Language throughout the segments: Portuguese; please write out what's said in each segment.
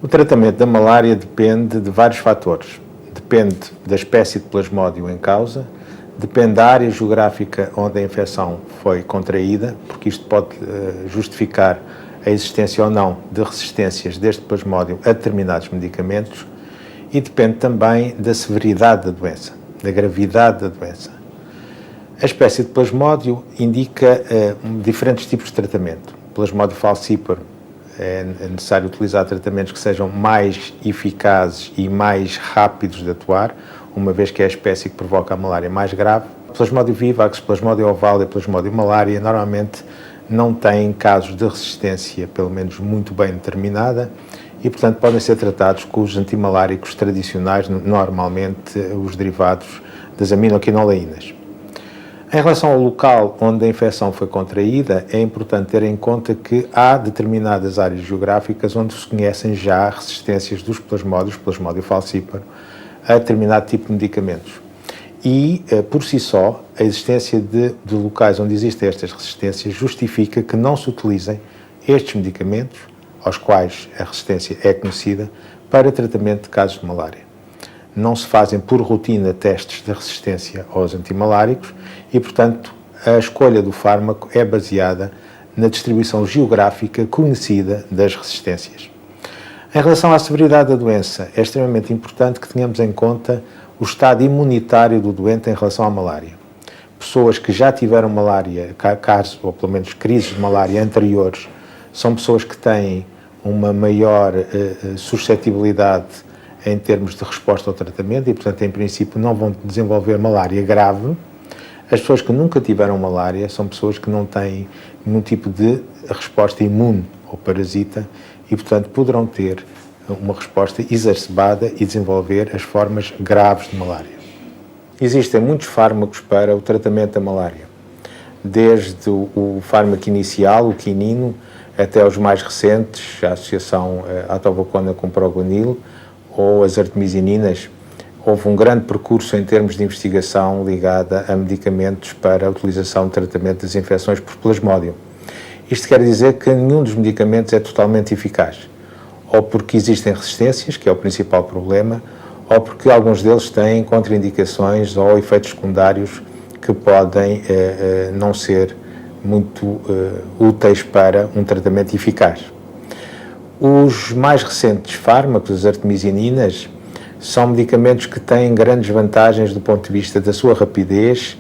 O tratamento da malária depende de vários fatores. Depende da espécie de plasmódio em causa, depende da área geográfica onde a infecção foi contraída, porque isto pode justificar a existência ou não de resistências deste plasmódio a determinados medicamentos, e depende também da severidade da doença, da gravidade da doença. A espécie de plasmódio indica diferentes tipos de tratamento. Plasmódio falciparum, é necessário utilizar tratamentos que sejam mais eficazes e mais rápidos de atuar, uma vez que é a espécie que provoca a malária mais grave. Plasmódio vivax, Plasmódio oval e Plasmódio malária normalmente não têm casos de resistência, pelo menos muito bem determinada, e, portanto, podem ser tratados com os antimaláricos tradicionais, normalmente os derivados das aminoquinolaínas. Em relação ao local onde a infecção foi contraída, é importante ter em conta que há determinadas áreas geográficas onde se conhecem já resistências dos plasmódios, Plasmódio falciparum, a determinado tipo de medicamentos. E, por si só, a existência de locais onde existem estas resistências justifica que não se utilizem estes medicamentos, aos quais a resistência é conhecida, para tratamento de casos de malária. Não se fazem por rotina testes de resistência aos antimaláricos e, portanto, a escolha do fármaco é baseada na distribuição geográfica conhecida das resistências. Em relação à severidade da doença, é extremamente importante que tenhamos em conta o estado imunitário do doente em relação à malária. Pessoas que já tiveram malária, casos, ou pelo menos crises de malária anteriores, são pessoas que têm uma maior suscetibilidade em termos de resposta ao tratamento e, portanto, em princípio, não vão desenvolver malária grave. As pessoas que nunca tiveram malária são pessoas que não têm nenhum tipo de resposta imune ou parasita e, portanto, poderão ter uma resposta exacerbada e desenvolver as formas graves de malária. Existem muitos fármacos para o tratamento da malária, desde o fármaco inicial, o quinino, até os mais recentes, a associação atovaquona com proguanil ou as artemisininas. Houve um grande percurso em termos de investigação ligada a medicamentos para a utilização de tratamento das infecções por plasmódio. Isto quer dizer que nenhum dos medicamentos é totalmente eficaz, ou porque existem resistências, que é o principal problema, ou porque alguns deles têm contraindicações ou efeitos secundários que podem não ser muito úteis para um tratamento eficaz. Os mais recentes fármacos, as artemisininas, são medicamentos que têm grandes vantagens do ponto de vista da sua rapidez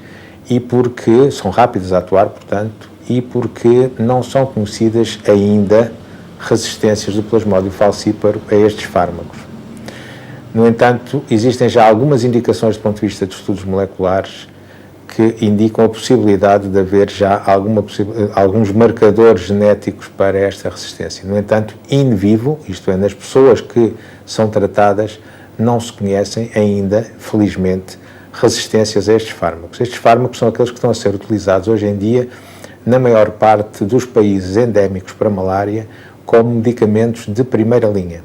e porque são rápidos a atuar, portanto, e porque não são conhecidas ainda resistências do Plasmódio falciparum a estes fármacos. No entanto, existem já algumas indicações do ponto de vista de estudos moleculares que indicam a possibilidade de haver já alguns marcadores genéticos para esta resistência. No entanto, in vivo, isto é, nas pessoas que são tratadas, não se conhecem ainda, felizmente, resistências a estes fármacos. Estes fármacos são aqueles que estão a ser utilizados hoje em dia na maior parte dos países endémicos para a malária como medicamentos de primeira linha.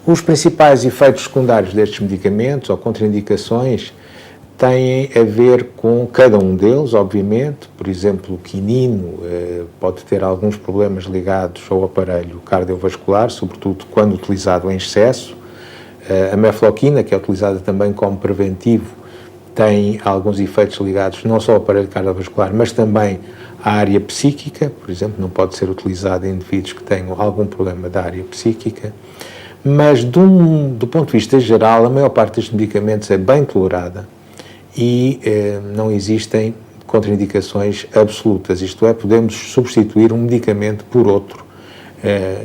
Os principais efeitos secundários destes medicamentos ou contraindicações têm a ver com cada um deles, obviamente. Por exemplo, o quinino pode ter alguns problemas ligados ao aparelho cardiovascular, sobretudo quando utilizado em excesso. A mefloquina, que é utilizada também como preventivo, tem alguns efeitos ligados não só ao aparelho cardiovascular, mas também à área psíquica. Por exemplo, não pode ser utilizada em indivíduos que tenham algum problema da área psíquica. Mas, do ponto de vista geral, a maior parte destes medicamentos é bem tolerada e não existem contraindicações absolutas. Isto é, podemos substituir um medicamento por outro,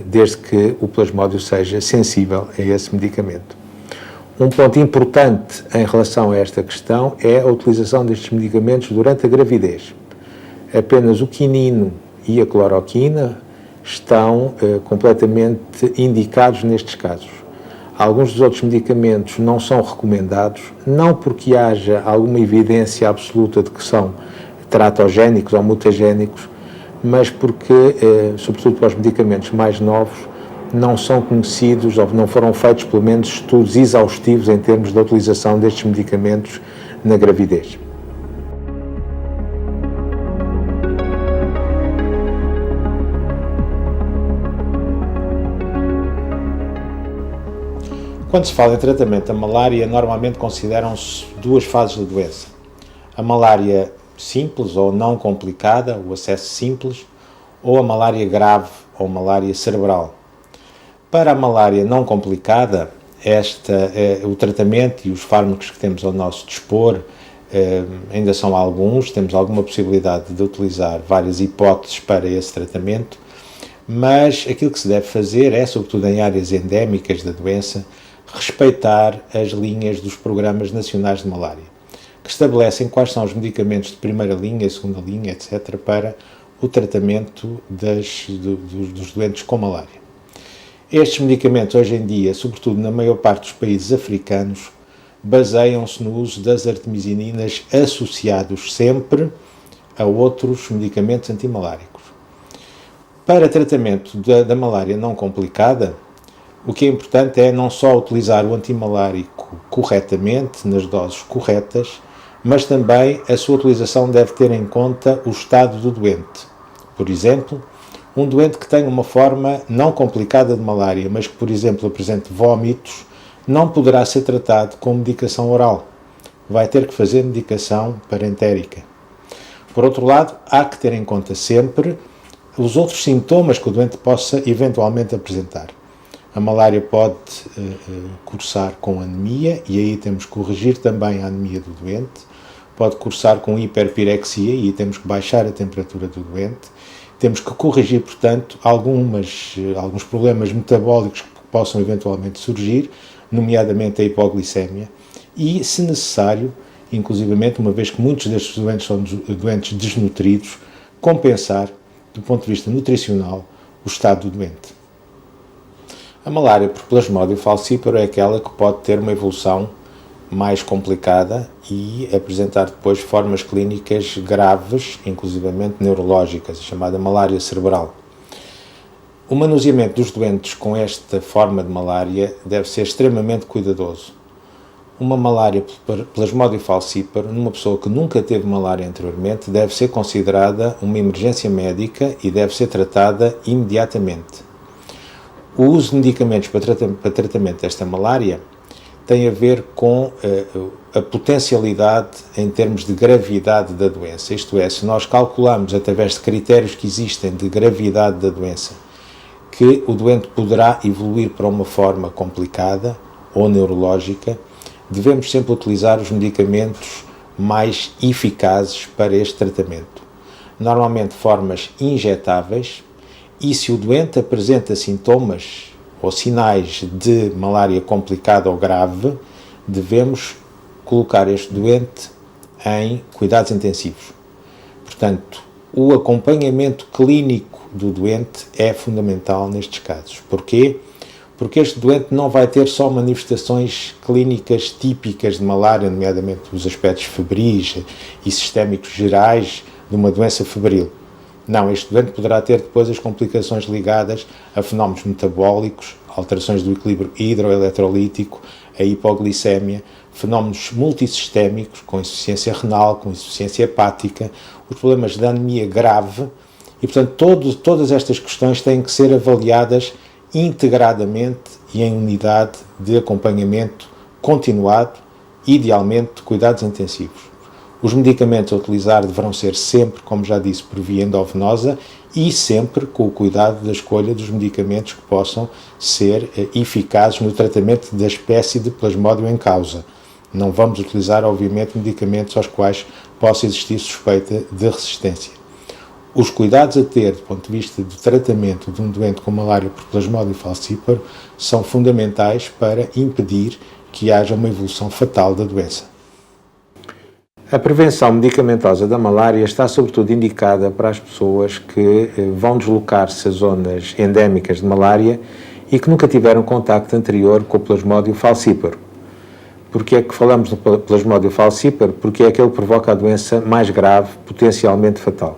desde que o plasmódio seja sensível a esse medicamento. Um ponto importante em relação a esta questão é a utilização destes medicamentos durante a gravidez. Apenas o quinino e a cloroquina estão completamente indicados nestes casos. Alguns dos outros medicamentos não são recomendados, não porque haja alguma evidência absoluta de que são teratogénicos ou mutagénicos, mas porque, sobretudo para os medicamentos mais novos, não são conhecidos ou não foram feitos, pelo menos, estudos exaustivos em termos da utilização destes medicamentos na gravidez. Quando se fala em tratamento da malária, normalmente consideram-se duas fases da doença. A malária simples ou não complicada, o acesso simples, ou a malária grave ou malária cerebral. Para a malária não complicada, o tratamento e os fármacos que temos ao nosso dispor ainda são alguns, temos alguma possibilidade de utilizar várias hipóteses para esse tratamento, mas aquilo que se deve fazer é, sobretudo em áreas endémicas da doença, respeitar as linhas dos programas nacionais de malária, que estabelecem quais são os medicamentos de primeira linha, segunda linha, etc., para o tratamento dos doentes com malária. Estes medicamentos, hoje em dia, sobretudo na maior parte dos países africanos, baseiam-se no uso das artemisininas associados sempre a outros medicamentos antimaláricos. Para tratamento da malária não complicada, o que é importante é não só utilizar o antimalárico corretamente, nas doses corretas, mas também a sua utilização deve ter em conta o estado do doente. Por exemplo, um doente que tem uma forma não complicada de malária, mas que, por exemplo, apresente vômitos, não poderá ser tratado com medicação oral. Vai ter que fazer medicação parentérica. Por outro lado, há que ter em conta sempre os outros sintomas que o doente possa eventualmente apresentar. A malária pode cursar com anemia, e aí temos que corrigir também a anemia do doente. Pode cursar com hiperpirexia, e aí temos que baixar a temperatura do doente. Temos que corrigir, portanto, alguns problemas metabólicos que possam eventualmente surgir, nomeadamente a hipoglicemia, e, se necessário, inclusivamente, uma vez que muitos destes doentes são doentes desnutridos, compensar, do ponto de vista nutricional, o estado do doente. A malária por Plasmodium falciparum é aquela que pode ter uma evolução mais complicada e apresentar depois formas clínicas graves, inclusivamente neurológicas, chamada malária cerebral. O manuseamento dos doentes com esta forma de malária deve ser extremamente cuidadoso. Uma malária por Plasmodium falciparum, numa pessoa que nunca teve malária anteriormente, deve ser considerada uma emergência médica e deve ser tratada imediatamente. O uso de medicamentos para tratamento desta malária tem a ver com a potencialidade em termos de gravidade da doença. Isto é, se nós calculamos através de critérios que existem de gravidade da doença que o doente poderá evoluir para uma forma complicada ou neurológica, devemos sempre utilizar os medicamentos mais eficazes para este tratamento. Normalmente formas injetáveis, e se o doente apresenta sintomas ou sinais de malária complicada ou grave, devemos colocar este doente em cuidados intensivos. Portanto, o acompanhamento clínico do doente é fundamental nestes casos. Porquê? Porque este doente não vai ter só manifestações clínicas típicas de malária, nomeadamente os aspectos febris e sistémicos gerais de uma doença febril. Não, este doente poderá ter depois as complicações ligadas a fenómenos metabólicos, alterações do equilíbrio hidroeletrolítico, a hipoglicemia, fenómenos multissistémicos, com insuficiência renal, com insuficiência hepática, os problemas de anemia grave, e portanto todas estas questões têm que ser avaliadas integradamente e em unidade de acompanhamento continuado, idealmente de cuidados intensivos. Os medicamentos a utilizar deverão ser sempre, como já disse, por via endovenosa e sempre com o cuidado da escolha dos medicamentos que possam ser eficazes no tratamento da espécie de Plasmodium em causa. Não vamos utilizar, obviamente, medicamentos aos quais possa existir suspeita de resistência. Os cuidados a ter, do ponto de vista do tratamento de um doente com malária por Plasmodium falciparum, são fundamentais para impedir que haja uma evolução fatal da doença. A prevenção medicamentosa da malária está sobretudo indicada para as pessoas que vão deslocar-se a zonas endémicas de malária e que nunca tiveram contacto anterior com o Plasmodium falciparum. Porquê é que falamos do Plasmodium falciparum? Porque é aquele que provoca a doença mais grave, potencialmente fatal.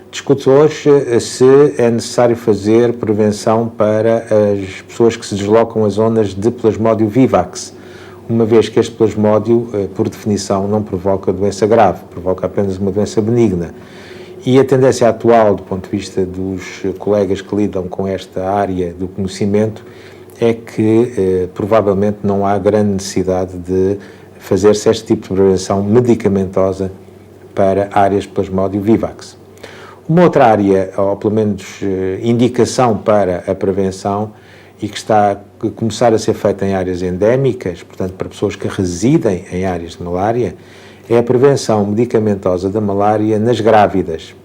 Discute hoje se é necessário fazer prevenção para as pessoas que se deslocam a zonas de Plasmodium vivax, uma vez que este plasmódio, por definição, não provoca doença grave, provoca apenas uma doença benigna. E a tendência atual, do ponto de vista dos colegas que lidam com esta área do conhecimento, é que provavelmente não há grande necessidade de fazer-se este tipo de prevenção medicamentosa para áreas Plasmodium vivax. Uma outra área, ou pelo menos indicação para a prevenção, e que está a começar a ser feita em áreas endémicas, portanto para pessoas que residem em áreas de malária, é a prevenção medicamentosa da malária nas grávidas.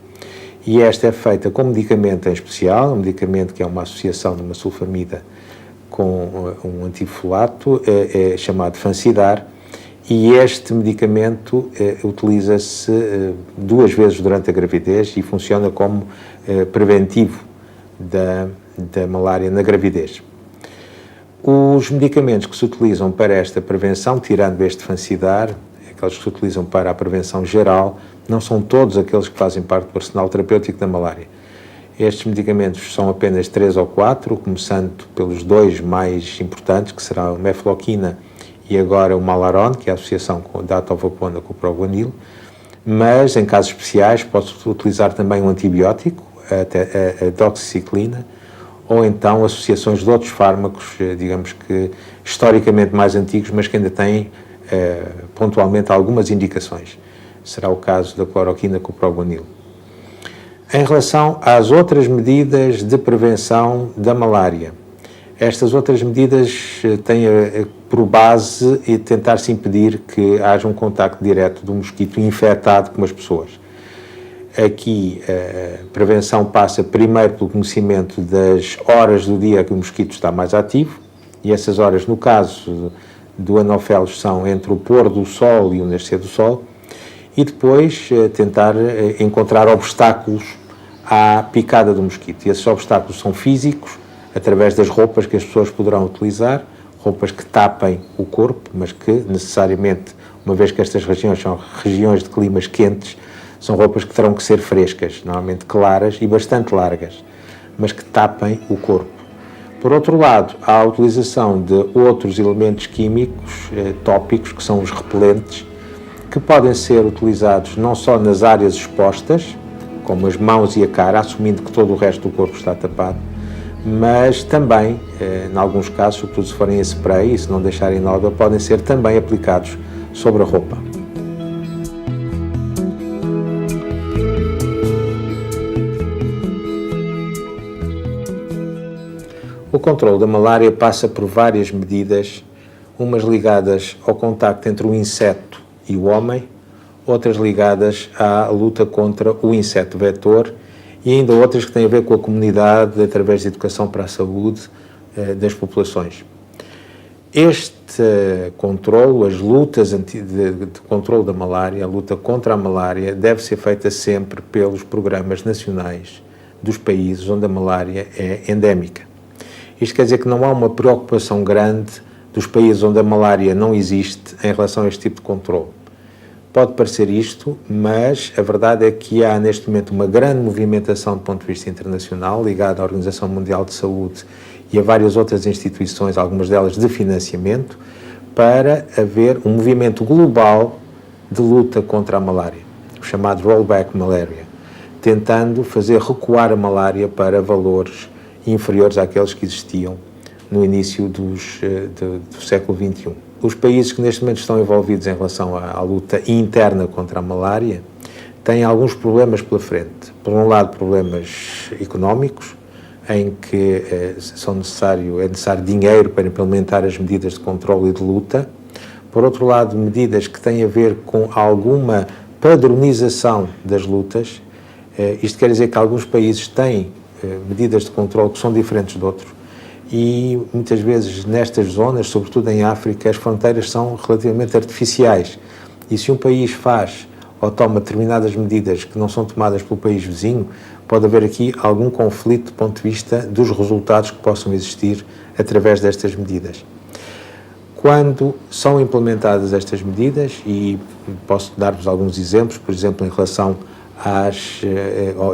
E esta é feita com medicamento em especial, um medicamento que é uma associação de uma sulfamida com um antifolato, é chamado Fansidar, e este medicamento utiliza-se 2 vezes durante a gravidez e funciona como preventivo da malária na gravidez. Os medicamentos que se utilizam para esta prevenção, tirando este Fansidar, aqueles que se utilizam para a prevenção geral, não são todos aqueles que fazem parte do arsenal terapêutico da malária. Estes medicamentos são apenas 3 ou 4, começando pelos 2 mais importantes, que serão a mefloquina e agora o Malaron, que é a associação da atovapona com o proguanil, mas em casos especiais pode-se utilizar também um antibiótico, a doxiciclina, ou então associações de outros fármacos, digamos que historicamente mais antigos, mas que ainda têm pontualmente algumas indicações. Será o caso da cloroquina com o proguanil. Em relação às outras medidas de prevenção da malária, estas outras medidas têm por base tentar-se impedir que haja um contacto direto do mosquito infectado com as pessoas. Aqui a prevenção passa primeiro pelo conhecimento das horas do dia que o mosquito está mais ativo, e essas horas, no caso do Anopheles, são entre o pôr do sol e o nascer do sol, e depois tentar encontrar obstáculos à picada do mosquito. E esses obstáculos são físicos, através das roupas que as pessoas poderão utilizar, roupas que tapem o corpo, mas que necessariamente, uma vez que estas regiões são regiões de climas quentes, são roupas que terão que ser frescas, normalmente claras e bastante largas, mas que tapem o corpo. Por outro lado, há a utilização de outros elementos químicos tópicos, que são os repelentes, que podem ser utilizados não só nas áreas expostas, como as mãos e a cara, assumindo que todo o resto do corpo está tapado, mas também, em alguns casos, sobretudo se forem em spray e se não deixarem nódoa, podem ser também aplicados sobre a roupa. O controle da malária passa por várias medidas, umas ligadas ao contacto entre o inseto e o homem, outras ligadas à luta contra o inseto vetor e ainda outras que têm a ver com a comunidade através de educação para a saúde das populações. Este controle, as lutas de controle da malária, a luta contra a malária, deve ser feita sempre pelos programas nacionais dos países onde a malária é endémica. Isto quer dizer que não há uma preocupação grande dos países onde a malária não existe em relação a este tipo de controle. Pode parecer isto, mas a verdade é que há neste momento uma grande movimentação do ponto de vista internacional, ligada à Organização Mundial de Saúde e a várias outras instituições, algumas delas de financiamento, para haver um movimento global de luta contra a malária, o chamado Rollback Malaria, tentando fazer recuar a malária para valores inferiores àqueles que existiam no início do século XXI. Os países que neste momento estão envolvidos em relação à luta interna contra a malária têm alguns problemas pela frente. Por um lado, problemas económicos, em que é necessário dinheiro para implementar as medidas de controle e de luta. Por outro lado, medidas que têm a ver com alguma padronização das lutas. Isto quer dizer que alguns países têm medidas de controle que são diferentes de outros. E muitas vezes nestas zonas, sobretudo em África, as fronteiras são relativamente artificiais. E se um país faz ou toma determinadas medidas que não são tomadas pelo país vizinho, pode haver aqui algum conflito do ponto de vista dos resultados que possam existir através destas medidas. Quando são implementadas estas medidas, e posso dar-vos alguns exemplos, por exemplo, em relação a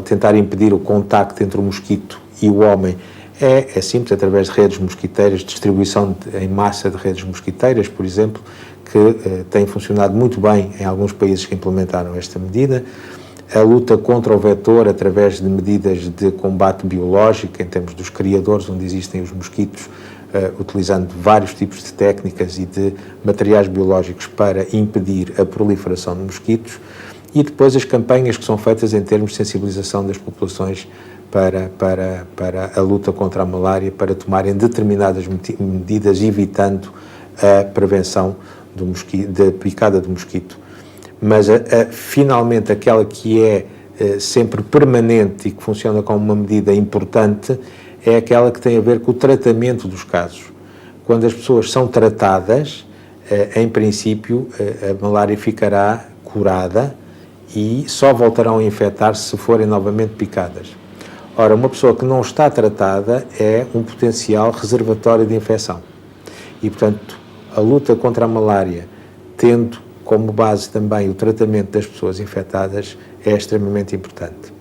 tentar impedir o contacto entre o mosquito e o homem, é simples, através de redes mosquiteiras, distribuição em massa de redes mosquiteiras, por exemplo, que tem funcionado muito bem em alguns países que implementaram esta medida. A luta contra o vetor através de medidas de combate biológico, em termos dos criadores onde existem os mosquitos, utilizando vários tipos de técnicas e de materiais biológicos para impedir a proliferação de mosquitos, e depois as campanhas que são feitas em termos de sensibilização das populações para a luta contra a malária, para tomarem determinadas medidas evitando a prevenção da picada do mosquito. Mas finalmente aquela que é sempre permanente e que funciona como uma medida importante é aquela que tem a ver com o tratamento dos casos. Quando as pessoas são tratadas, em princípio, a malária ficará curada e só voltarão a infectar-se se forem novamente picadas. Ora, uma pessoa que não está tratada é um potencial reservatório de infecção. E, portanto, a luta contra a malária, tendo como base também o tratamento das pessoas infectadas, é extremamente importante.